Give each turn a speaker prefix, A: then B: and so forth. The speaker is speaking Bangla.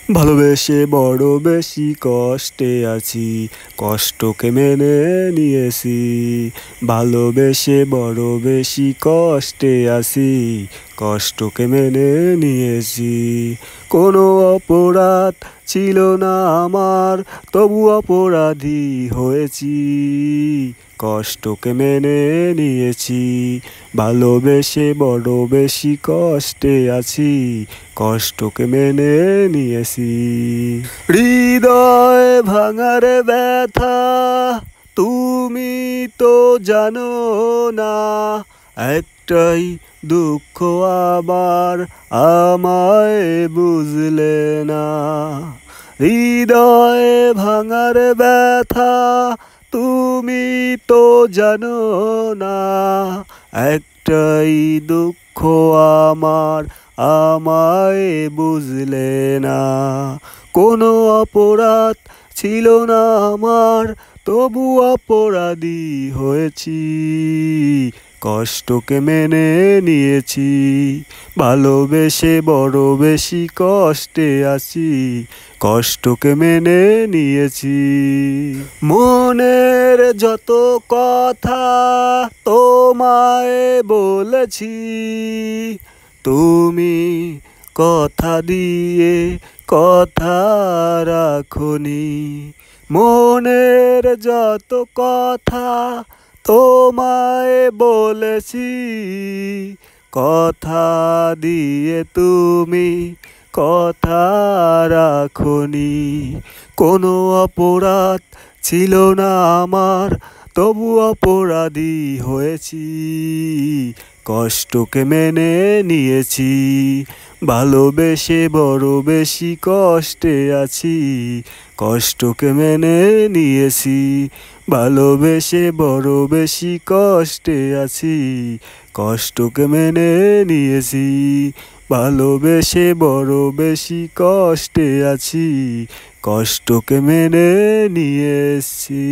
A: ভালোবেসে বড় বেশি কষ্টে আছি, কষ্টকে মেনে নিয়েছি। ভালোবেসে বড় বেশি কষ্টে আছি, কষ্টকে মেনে নিয়েছি। কোনো অপরাধ ছিল না আমার, তবু অপরাধী হয়েছি। কষ্টকে মেনে নিয়েছি। ভালোবেসে বড় বেশি কষ্টে আছি, কষ্টকে মেনে নিয়েছি। হৃদয় ভাঙার ব্যথা তুমি তো জানো না, একটাই দুঃখ আবার আমায় বুঝলে না। হৃদয় ভাঙার ব্যথা তুমি তো জানো না, একটাই দুঃখ আমার আমায় বুঝলে না। কোনো অপরাধ ছিল না আমার, তবু অপরাধী হয়েছি। কষ্টকে মেনে নিয়েছি। ভালোবেসে বড় বেশি কষ্টে আছি, কষ্টকে মেনে নিয়েছি। মনের যত কথা তোমায় বলেছি, তুমি কথা দিয়ে কথা রাখোনি। মনের যত কথা তোমায় বলেছি, কথা দিয়ে তুমি কথা রাখোনি। কোনো অপরাধ ছিল না আমার, তবু অপরাধী হয়েছি। কষ্টকে মেনে নিয়েছি। ভালোবেসে বড় বেশি কষ্টে আছি, কষ্টকে মেনে নিয়েছি। ভালোবেসে বড় বেশি কষ্টে আছি, কষ্টকে মেনে নিয়েছি। ভালোবেসে বড় বেশি কষ্টে আছি, কষ্টকে মেনে নিয়েছি।